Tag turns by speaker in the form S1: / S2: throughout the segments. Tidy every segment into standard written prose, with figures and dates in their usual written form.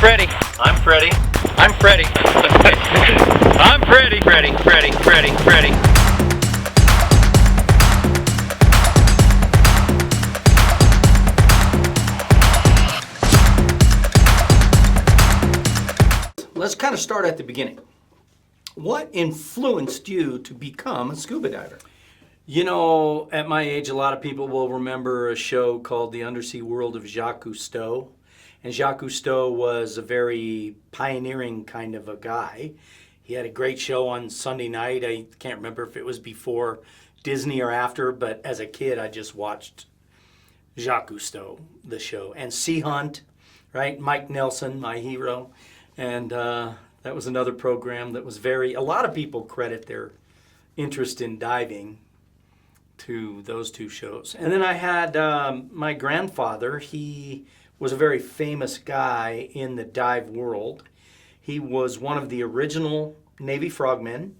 S1: Freddy.
S2: I'm Freddy.
S1: I'm Freddy. I'm Freddy. Freddy.
S3: Let's kind of start at the beginning. What influenced you to become a scuba diver?
S4: You know, at my age, a lot of people will remember a show called The Undersea World of Jacques Cousteau. And Jacques Cousteau was a very pioneering kind of a guy. He had a great show on Sunday night. I can't remember if it was before Disney or after, but as a kid, I just watched Jacques Cousteau, the show. And Sea Hunt, right? Mike Nelson, my hero. And that was another program that was a lot of people credit their interest in diving to those two shows. And then I had my grandfather. He was a very famous guy in the dive world. He was one of the original Navy Frogmen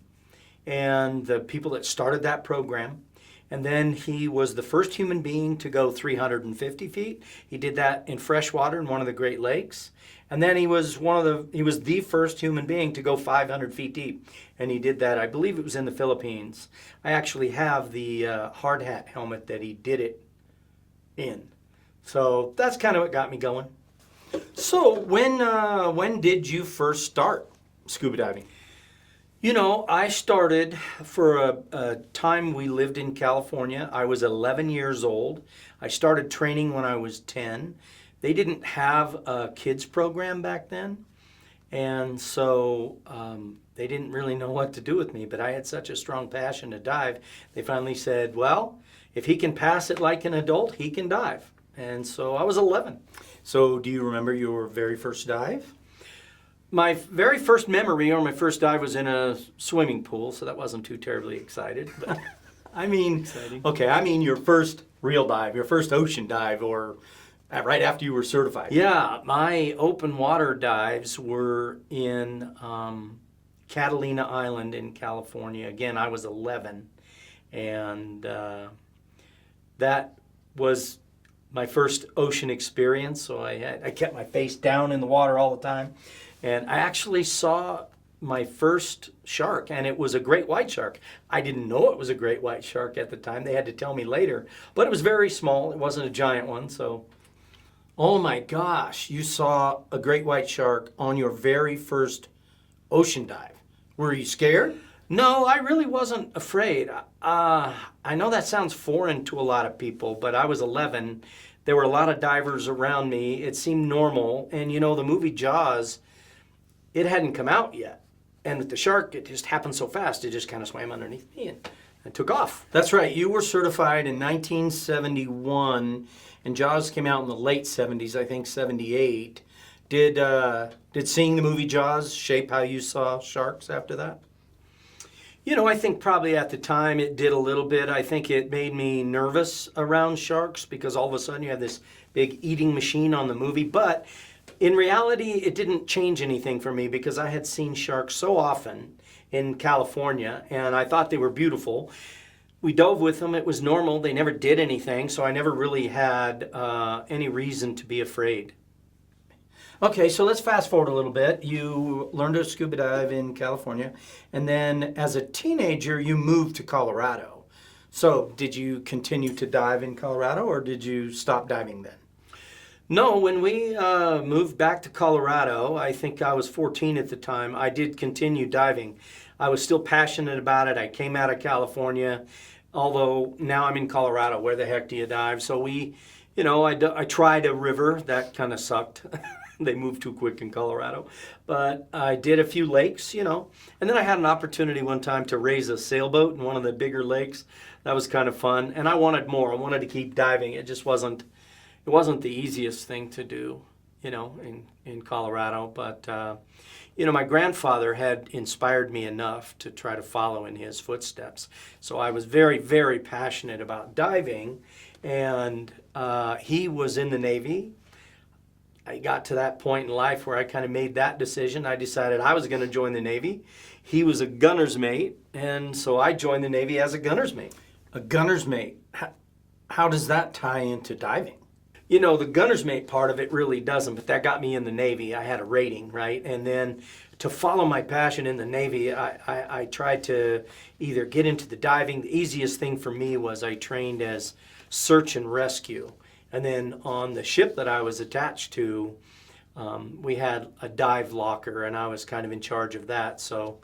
S4: and the people that started that program. And then he was the first human being to go 350 feet. He did that in freshwater in one of the Great Lakes. And then he was the first human being to go 500 feet deep. And he did that, I believe it was in the Philippines. I actually have the hard hat helmet that he did it in. So that's kind of what got me going.
S3: So when did you first start scuba diving?
S4: You know, I started for a time we lived in California. I was 11 years old. I started training when I was 10. They didn't have a kids program back then. And so they didn't really know what to do with me. But I had such a strong passion to dive. They finally said, well, if he can pass it like an adult, he can dive. And so I was 11.
S3: So do you remember your very first dive?
S4: My very first memory or my first dive was in a swimming pool, so that wasn't too terribly excited. But
S3: I mean, your first real dive, your first ocean dive, or right after you were certified.
S4: Yeah, my open water dives were in Catalina Island in California. Again, I was 11, and that was my first ocean experience. So I kept my face down in the water all the time. And I actually saw my first shark, and it was a great white shark. I didn't know it was a great white shark at the time. They had to tell me later. But it was very small. It wasn't a giant one. So,
S3: oh my gosh, you saw a great white shark on your very first ocean dive. Were you scared?
S4: No, I really wasn't afraid. I know that sounds foreign to a lot of people, but I was 11. There were a lot of divers around me. It seemed normal. And you know, the movie Jaws, it hadn't come out yet. And with the shark, it just happened so fast, it just kind of swam underneath me and took off.
S3: That's right. You were certified in 1971, and Jaws came out in the late 70s, I think 78. Did seeing the movie Jaws shape how you saw sharks after that?
S4: You know, I think probably at the time it did a little bit. I think it made me nervous around sharks because all of a sudden you have this big eating machine on the movie. But in reality, it didn't change anything for me because I had seen sharks so often in California and I thought they were beautiful. We dove with them. It was normal. They never did anything. So I never really had any reason to be afraid.
S3: Okay, so let's fast forward a little bit. You learned to scuba dive in California, and then as a teenager, you moved to Colorado. So did you continue to dive in Colorado, or did you stop diving then?
S4: No, when we moved back to Colorado, I think I was 14 at the time, I did continue diving. I was still passionate about it. I came out of California, although now I'm in Colorado. Where the heck do you dive? So I tried a river. That kind of sucked. They moved too quick in Colorado. But I did a few lakes, you know. And then I had an opportunity one time to raise a sailboat in one of the bigger lakes. That was kind of fun. And I wanted more. I wanted to keep diving. It just wasn't the easiest thing to do, you know, in Colorado. But, my grandfather had inspired me enough to try to follow in his footsteps. So I was very, very passionate about diving. And he was in the Navy. I got to that point in life where I kind of made that decision. I decided I was going to join the Navy. He was a gunner's mate, and so I joined the Navy as a gunner's mate.
S3: A gunner's mate. How does that tie into diving?
S4: You know, the gunner's mate part of it really doesn't, but that got me in the Navy. I had a rating, right? And then to follow my passion in the Navy, I tried to either get into the diving. The easiest thing for me was I trained as search and rescue. And then on the ship that I was attached to, we had a dive locker, and I was kind of in charge of that. So,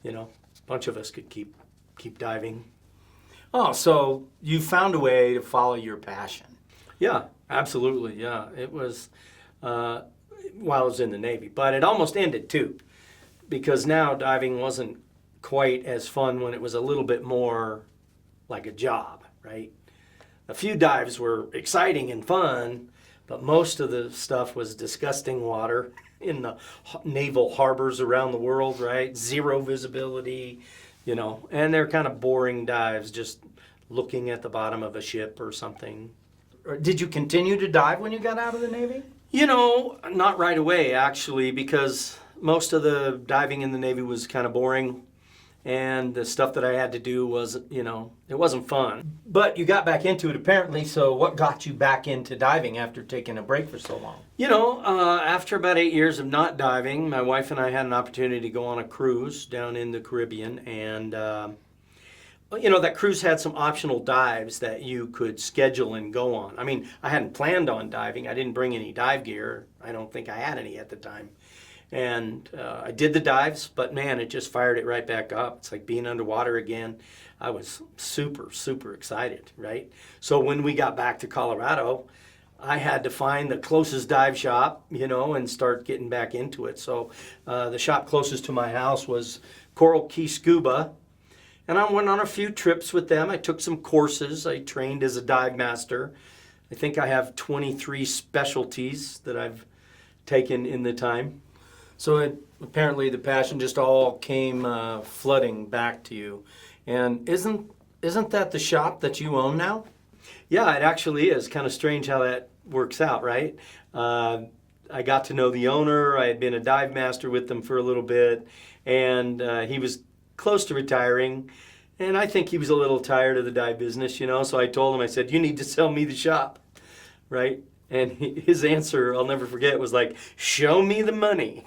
S4: you know, a bunch of us could keep diving.
S3: Oh, so you found a way to follow your passion.
S4: Yeah, absolutely. Yeah, it was while I was in the Navy, but it almost ended too, because now diving wasn't quite as fun when it was a little bit more like a job, right? A few dives were exciting and fun, but most of the stuff was disgusting water in the naval harbors around the world, right? Zero visibility, you know, and they're kind of boring dives, just looking at the bottom of a ship or something.
S3: Did you continue to dive when you got out of the Navy?
S4: You know, not right away, actually, because most of the diving in the Navy was kind of boring, and the stuff that I had to do was, you know, it wasn't fun.
S3: But you got back into it apparently, so what got you back into diving after taking a break for so long?
S4: You know, after about 8 years of not diving, my wife and I had an opportunity to go on a cruise down in the Caribbean, and you know, that cruise had some optional dives that you could schedule and go on. I mean, I hadn't planned on diving. I didn't bring any dive gear. I don't think I had any at the time. And I did the dives, but man, it just fired it right back up. It's like being underwater again. I was super, super excited, right? So when we got back to Colorado, I had to find the closest dive shop, you know, and start getting back into it. So the shop closest to my house was Coral Key Scuba. And I went on a few trips with them. I took some courses. I trained as a dive master. I think I have 23 specialties that I've taken in the time.
S3: So apparently the passion just all came flooding back to you. And isn't that the shop that you own now?
S4: Yeah, it actually is. Kind of strange how that works out, right? I got to know the owner. I had been a dive master with them for a little bit, and he was close to retiring, and I think he was a little tired of the dive business, you know, so I told him, I said, you need to sell me the shop, right? And his answer, I'll never forget, was like, show me the money.